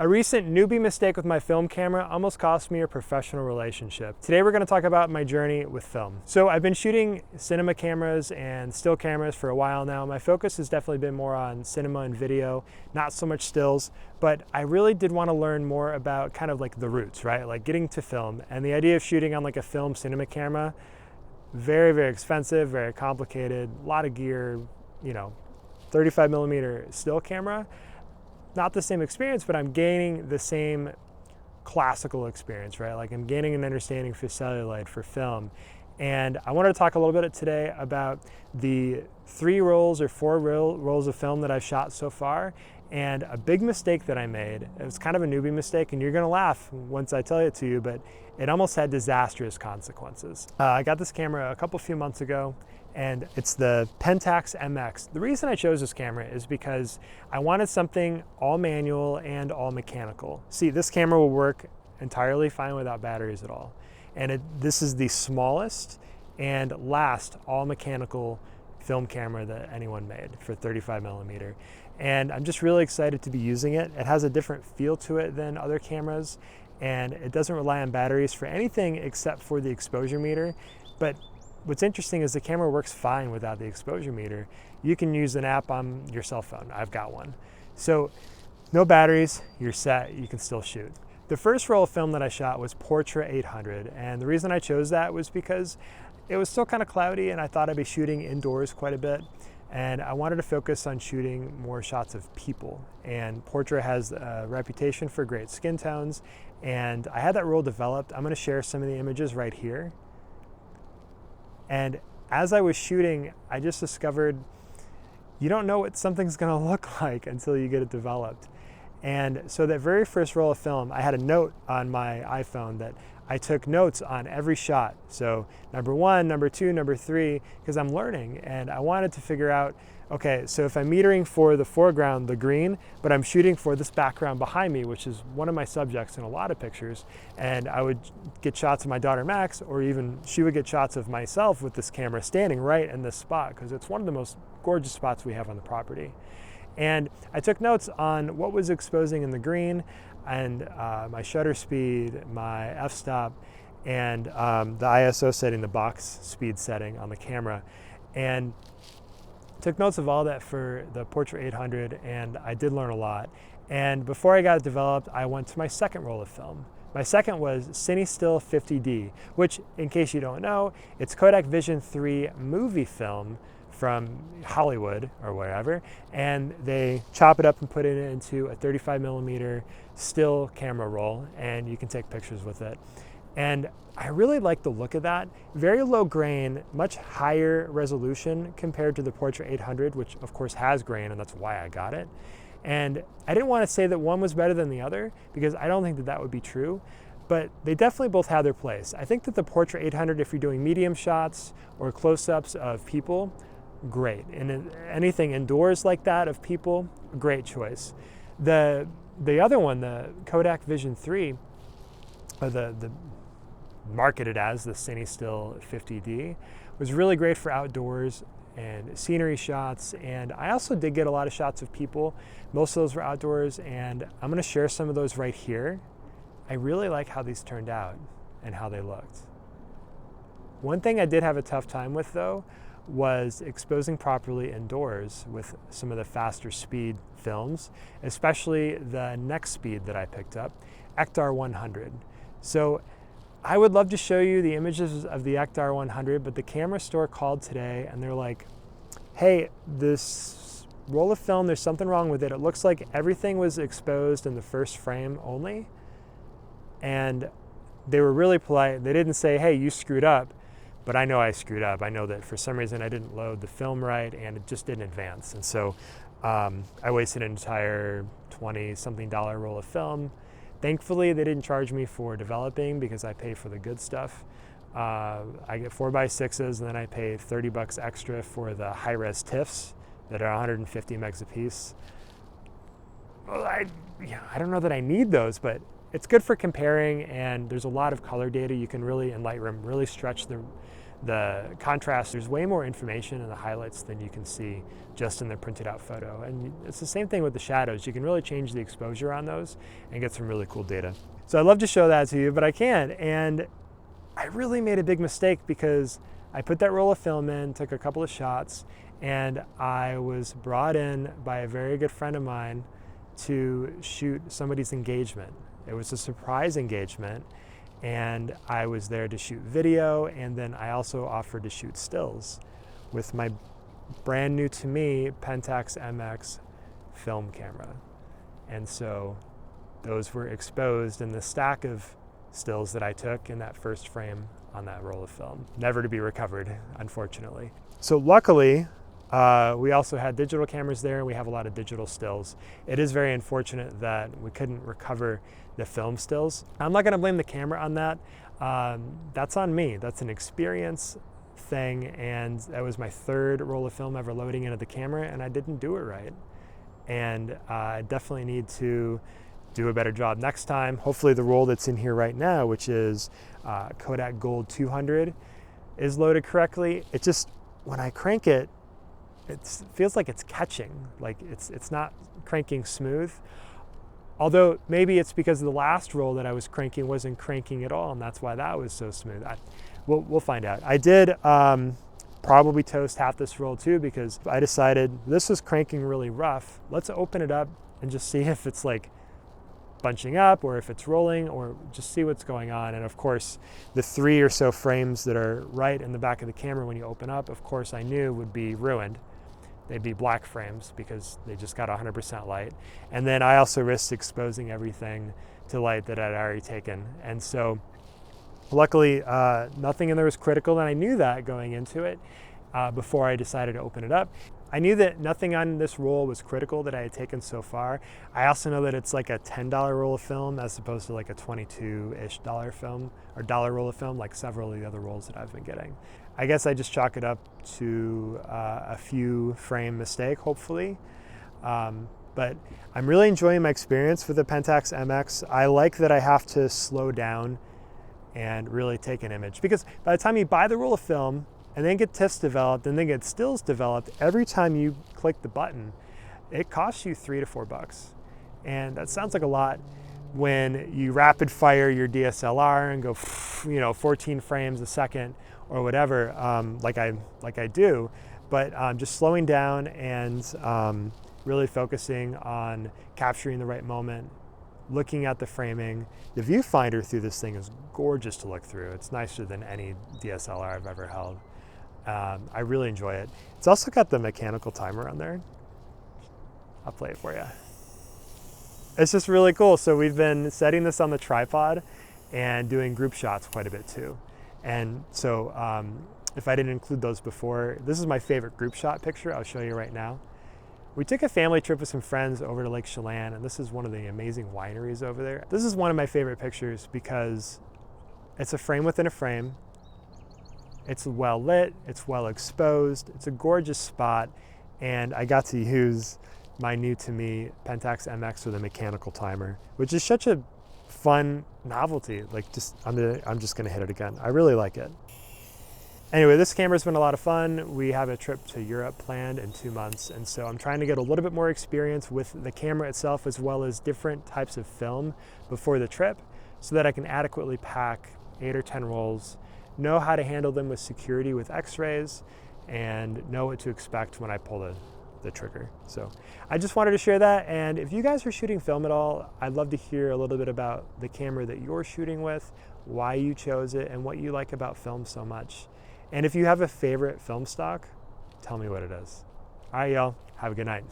A recent newbie mistake with my film camera almost cost me a professional relationship. Today we're going to talk about my journey with film. So I've been shooting cinema cameras and still cameras for a while now. My focus has definitely been more on cinema and video, not so much stills, but I really did want to learn more about kind of like the roots, right? Like getting to film. And the idea of shooting on like a film cinema camera, very, very expensive, very complicated, a lot of gear, 35 millimeter still camera. Not the same experience, but I'm gaining the same classical experience, right? Like I'm gaining an understanding for celluloid, for film. And I wanted to talk a little bit today about the 3 rolls or 4 rolls of film that I've shot so far. And a big mistake that I made, it was kind of a newbie mistake, and you're gonna laugh once I tell it to you, but it almost had disastrous consequences. I got this camera a few months ago, and it's the Pentax MX. The reason I chose this camera is because I wanted something all manual and all mechanical. See, this camera will work entirely fine without batteries at all. And this is the smallest and last all mechanical film camera that anyone made for 35 millimeter. And I'm just really excited to be using it. It has a different feel to it than other cameras, and it doesn't rely on batteries for anything except for the exposure meter. But what's interesting is the camera works fine without the exposure meter. You can use an app on your cell phone. I've got one. So no batteries, you're set, you can still shoot. The first roll of film that I shot was Portra 800, and the reason I chose that was because it was still kind of cloudy and I thought I'd be shooting indoors quite a bit. And I wanted to focus on shooting more shots of people. And Portra has a reputation for great skin tones. And I had that roll developed. I'm gonna share some of the images right here. And as I was shooting, I just discovered you don't know what something's gonna look like until you get it developed. And so that very first roll of film, I had a note on my iPhone that I took notes on every shot. So number 1, number 2, number 3, because I'm learning and I wanted to figure out, okay, so if I'm metering for the foreground, the green, but I'm shooting for this background behind me, which is one of my subjects in a lot of pictures, and I would get shots of my daughter Max, or even she would get shots of myself with this camera standing right in this spot, because it's one of the most gorgeous spots we have on the property. And I took notes on what was exposing in the green, and my shutter speed, my f-stop, and the ISO setting, the box speed setting on the camera. And took notes of all that for the Portra 800, and I did learn a lot. And before I got it developed, I went to my second roll of film. My second was CineStill 50D, which, in case you don't know, it's Kodak Vision 3 movie film from Hollywood or wherever, and they chop it up and put it into a 35 millimeter still camera roll, and you can take pictures with it. And I really like the look of that. Very low grain, much higher resolution compared to the Portra 800, which of course has grain, and that's why I got it. And I didn't want to say that one was better than the other, because I don't think that that would be true, but they definitely both have their place. I think that the Portra 800, if you're doing medium shots or close-ups of people, great. And anything indoors like that of people, great choice. The other one, the Kodak Vision 3, the marketed as the CineStill 50D, was really great for outdoors and scenery shots. And I also did get a lot of shots of people. Most of those were outdoors, and I'm gonna share some of those right here. I really like how these turned out and how they looked. One thing I did have a tough time with though was exposing properly indoors with some of the faster speed films, especially the next speed that I picked up, Ektar 100. So I would love to show you the images of the Ektar 100, but the camera store called today and they're like, hey, this roll of film, there's something wrong with it. It looks like everything was exposed in the first frame only. And they were really polite. They didn't say, hey, you screwed up. But I know I screwed up. I know that for some reason I didn't load the film right and it just didn't advance. And so I wasted an entire $20-something roll of film. Thankfully, they didn't charge me for developing because I pay for the good stuff. I get 4x6s, and then I pay $30 extra for the high-res TIFFs that are 150 megs a piece. Well, I don't know that I need those, but it's good for comparing, and there's a lot of color data. You can really, in Lightroom, really stretch the contrast, there's way more information in the highlights than you can see just in the printed out photo. And it's the same thing with the shadows. You can really change the exposure on those and get some really cool data. So I'd love to show that to you, but I can't. And I really made a big mistake because I put that roll of film in, took a couple of shots, and I was brought in by a very good friend of mine to shoot somebody's engagement. It was a surprise engagement, and I was there to shoot video, and then I also offered to shoot stills with my brand new to me Pentax MX film camera. And so those were exposed in the stack of stills that I took in that first frame on that roll of film. Never to be recovered, unfortunately. So luckily, we also had digital cameras there, and we have a lot of digital stills. It is very unfortunate that we couldn't recover the film stills. I'm not gonna blame the camera on that. That's on me. That's an experience thing, and that was my third roll of film ever loading into the camera, and I didn't do it right. And I definitely need to do a better job next time. Hopefully the roll that's in here right now, which is Kodak Gold 200, is loaded correctly. It just, when I crank it, it feels like it's catching, like it's not cranking smooth. Although maybe it's because the last roll that I was cranking wasn't cranking at all, and that's why that was so smooth. We'll find out. I did probably toast half this roll too, because I decided this was cranking really rough. Let's open it up and just see if it's like bunching up or if it's rolling, or just see what's going on. And of course, the 3 or so frames that are right in the back of the camera when you open up, of course I knew would be ruined. They'd be black frames because they just got 100% light. And then I also risked exposing everything to light that I'd already taken. And so luckily, nothing in there was critical, and I knew that going into it before I decided to open it up. I knew that nothing on this roll was critical that I had taken so far. I also know that it's like a $10 roll of film as opposed to like a $22-ish film or dollar roll of film, like several of the other rolls that I've been getting. I guess I just chalk it up to a few frame mistake, hopefully. But I'm really enjoying my experience with the Pentax MX. I like that I have to slow down and really take an image, because by the time you buy the roll of film and then get TIFFs developed and then get stills developed, every time you click the button, it costs you $3 to $4. And that sounds like a lot when you rapid fire your DSLR and go, 14 frames a second or whatever, like I do. But just slowing down and really focusing on capturing the right moment, looking at the framing. The viewfinder through this thing is gorgeous to look through. It's nicer than any DSLR I've ever held. I really enjoy it. It's also got the mechanical timer on there. I'll play it for you. It's just really cool. So we've been setting this on the tripod and doing group shots quite a bit too. And so if I didn't include those before, this is my favorite group shot picture. I'll show you right now. We took a family trip with some friends over to Lake Chelan, and this is one of the amazing wineries over there. This is one of my favorite pictures because it's a frame within a frame. It's well lit, it's well exposed, it's a gorgeous spot, and I got to use my new to me Pentax MX with a mechanical timer, which is such a fun novelty. Like, I'm just gonna hit it again. I really like it. Anyway, this camera's been a lot of fun. We have a trip to Europe planned in 2 months, and so I'm trying to get a little bit more experience with the camera itself as well as different types of film before the trip so that I can adequately pack 8 or 10 rolls, know how to handle them with security with x-rays, and know what to expect when I pull the trigger. So I just wanted to share that, and if you guys are shooting film at all, I'd love to hear a little bit about the camera that you're shooting with, why you chose it, and what you like about film so much. And if you have a favorite film stock, tell me what it is. All right, y'all, have a good night.